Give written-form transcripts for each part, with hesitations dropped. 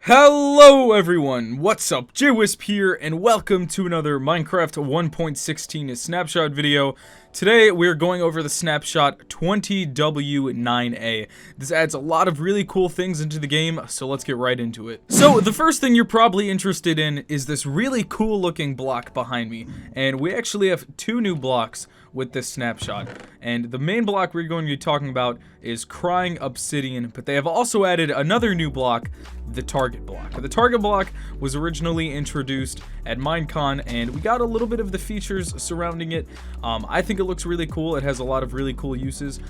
Hello everyone, what's up? Jwhisp here, and welcome to another Minecraft 1.16 snapshot video. Today we're going over the Snapshot 20w09a. This adds a lot of really cool things into the game, so let's get right into it. So the first thing you're probably interested in is this really cool looking block behind me, and we actually have two new blocks with this snapshot. And the main block we're going to be talking about is Crying Obsidian, but they have also added another new block, the target block. The target block was originally introduced at Minecon, and we got a little bit of the features surrounding it. I think it looks really cool. It has a lot of really cool uses.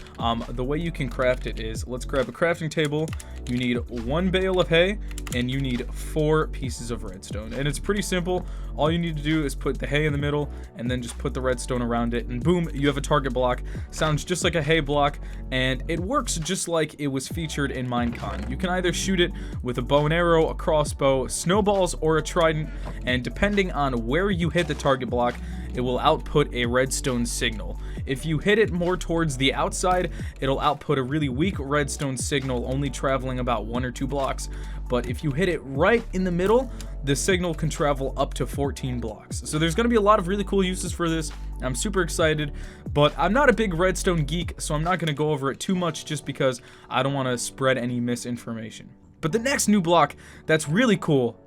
The way you can craft it is, let's grab a crafting table. You need 1 bale of hay, and you need 4 pieces of redstone. And it's pretty simple. All you need to do is put the hay in the middle, and then just put the redstone around it, and boom, you have a target block. Sounds just like a hay block, and it works just like it was featured in Minecon. You can either shoot it with a bow and arrow, a crossbow, snowballs, or a trident, and depending on where you hit the target block, it will output a redstone signal. If you hit it more towards the outside, it'll output a really weak redstone signal, only traveling about 1 or 2 blocks. But if you hit it right in the middle, the signal can travel up to 14 blocks. So there's going to be a lot of really cool uses for this. I'm super excited, but I'm not a big redstone geek, so I'm not going to go over it too much just because I don't want to spread any misinformation. But the next new block that's really cool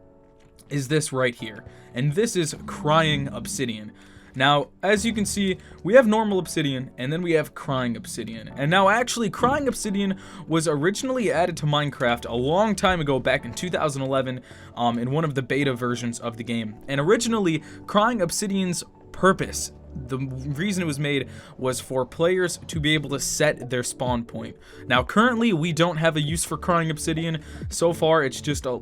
is this right here, and this is Crying Obsidian. Now, as you can see, we have normal obsidian, and then we have Crying Obsidian. And now, actually, Crying Obsidian was originally added to Minecraft a long time ago, back in 2011, in one of the beta versions of the game. And originally, Crying Obsidian's purpose, the reason it was made, was for players to be able to set their spawn point. Now, currently, we don't have a use for Crying Obsidian. So far, it's just a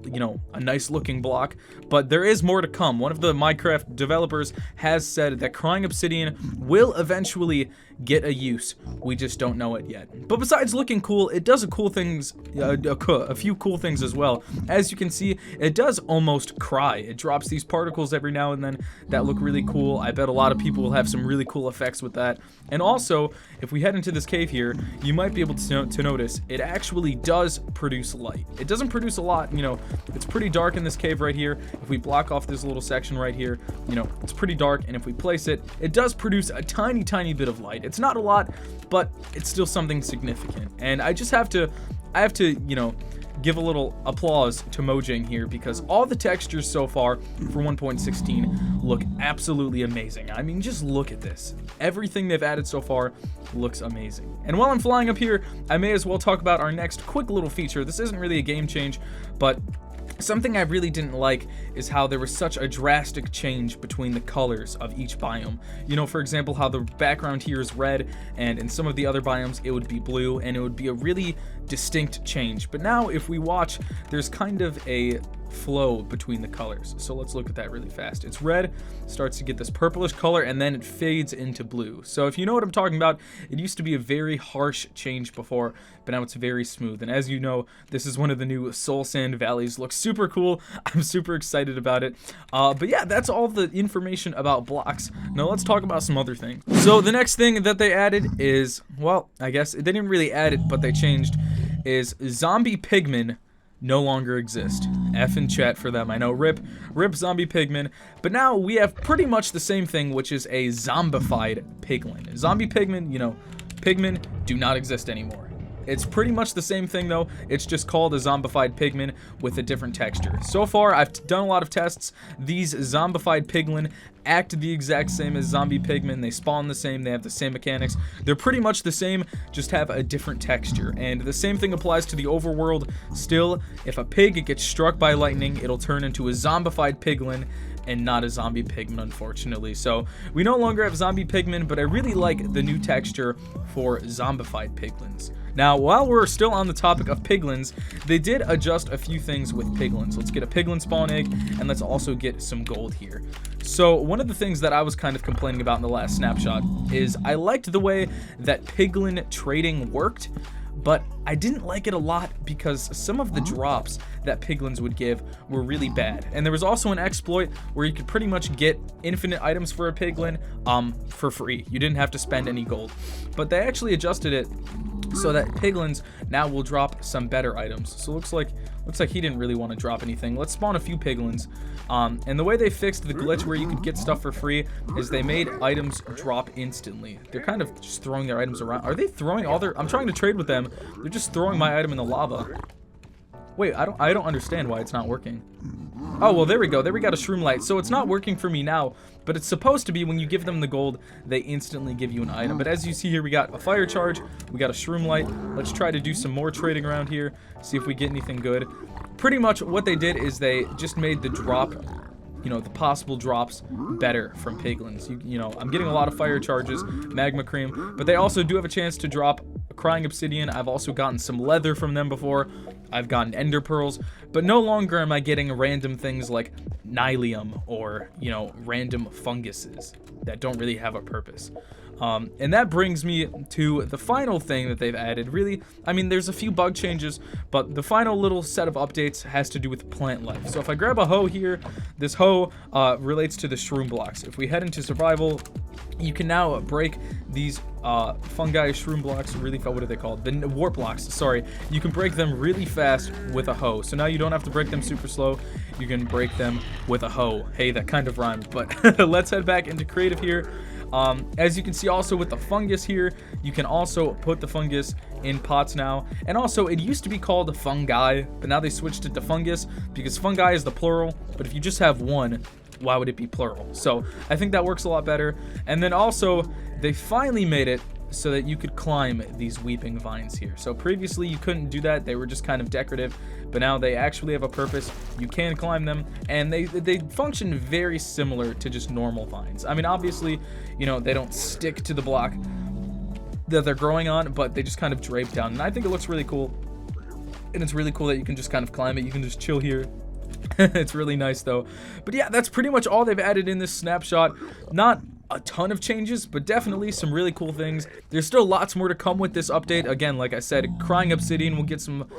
nice looking block, but there is more to come. One of the Minecraft developers has said that Crying Obsidian will eventually get a use. We just don't know it yet. But besides looking cool, it does a few cool things as well. As you can see, it does almost cry. It drops these particles every now and then that look really cool. I bet a lot of people will have some really cool effects with that. And also, if we head into this cave here, you might be able to notice it actually does produce light. It doesn't produce a lot, it's pretty dark in this cave right here. If we block off this little section right here, it's pretty dark, and if we place it, it does produce a tiny bit of light. It's not a lot, but it's still something significant. And I have to, give a little applause to Mojang here, because all the textures so far for 1.16 look absolutely amazing. I mean, just look at this. Everything they've added so far looks amazing. And while I'm flying up here, I may as well talk about our next quick little feature. This isn't really a game change, but something I really didn't like is how there was such a drastic change between the colors of each biome. For example, how the background here is red, and in some of the other biomes it would be blue, and it would be a really distinct change. But now if we watch, there's kind of a flow between the colors. So let's look at that really fast. It's red, starts to get this purplish color, and then it fades into blue. So if you know what I'm talking about, it used to be a very harsh change before, but now it's very smooth. And as you know, this is one of the new soul sand valleys. Looks super cool. I'm super excited about it. But yeah, that's all the information about blocks. Now let's talk about some other things. So the next thing that they added is, well, I guess they didn't really add it, but they changed, is zombie pigmen no longer exist. F in chat for them. I know, rip zombie pigmen. But now we have pretty much the same thing, which is a zombified piglin. Zombie pigmen, pigmen do not exist anymore. It's pretty much the same thing though. It's just called a zombified pigman with a different texture. So far, I've done a lot of tests. These zombified piglin act the exact same as zombie pigmen. They spawn the same, they have the same mechanics. They're pretty much the same, just have a different texture. And the same thing applies to the overworld. Still, if a pig gets struck by lightning, it'll turn into a zombified piglin and not a zombie pigman, unfortunately. So we no longer have zombie pigmen, but I really like the new texture for zombified piglins. Now, while we're still on the topic of piglins, they did adjust a few things with piglins. Let's get a piglin spawn egg, and let's also get some gold here. So one of the things that I was kind of complaining about in the last snapshot is I liked the way that piglin trading worked, but I didn't like it a lot because some of the drops that piglins would give were really bad. And there was also an exploit where you could pretty much get infinite items for a piglin for free. You didn't have to spend any gold. But they actually adjusted it so that piglins now will drop some better items. So looks like he didn't really want to drop anything. Let's spawn a few piglins. And the way they fixed the glitch where you could get stuff for free is they made items drop instantly. They're kind of just throwing their items around. Are they throwing all their... I'm trying to trade with them. They're just throwing my item in the lava. Wait, I don't understand why it's not working. Oh, well, there we go. There we got a shroom light. So it's not working for me now, but it's supposed to be. When you give them the gold, they instantly give you an item. But as you see here, we got a fire charge. We got a shroom light. Let's try to do some more trading around here. See if we get anything good. Pretty much what they did is they just made the drop, you know, the possible drops better from piglins. You know, I'm getting a lot of fire charges, magma cream, but they also do have a chance to drop crying obsidian. I've also gotten some leather from them before. I've gotten ender pearls, but no longer am I getting random things like nylium or, you know, random funguses that don't really have a purpose. And that brings me to the final thing that they've added. Really, I mean, there's a few bug changes, but the final little set of updates has to do with plant life. So if I grab a hoe here, this hoe relates to the shroom blocks. If we head into survival, you can now break these fungi shroom blocks. Really, what are they called? The warp blocks. Sorry, you can break them really fast with a hoe. So now you don't have to break them super slow. You can break them with a hoe. Hey, that kind of rhymed. But let's head back into creative here. As you can see also with the fungus here, you can also put the fungus in pots now. And also, it used to be called fungi, but now they switched it to fungus because fungi is the plural. But if you just have one, why would it be plural? So I think that works a lot better. And then also, they finally made it so that you could climb these weeping vines here. So previously you couldn't do that. They were just kind of decorative, but now they actually have a purpose. You can climb them, and they function very similar to just normal vines. I mean, obviously, you know, they don't stick to the block that they're growing on, but they just kind of drape down, and I think it looks really cool. And it's really cool that you can just kind of climb it. You can just chill here. It's really nice though. But yeah, that's pretty much all they've added in this snapshot. Not a ton of changes, but definitely some really cool things. There's still lots more to come with this update. Again, like I said, crying obsidian will get some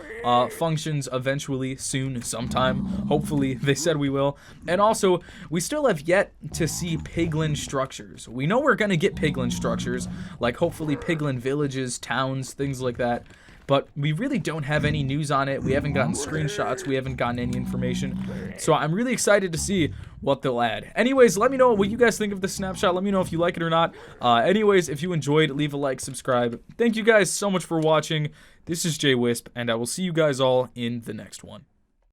functions eventually, soon, sometime. Hopefully, they said we will. And also, we still have yet to see piglin structures. We know we're gonna get piglin structures, like hopefully piglin villages, towns, things like that. But we really don't have any news on it. We haven't gotten screenshots. We haven't gotten any information. So I'm really excited to see what they'll add. Anyways, let me know what you guys think of the snapshot. Let me know if you like it or not. Anyways, if you enjoyed, leave a like, subscribe. Thank you guys so much for watching. This is Jwhisp, and I will see you guys all in the next one.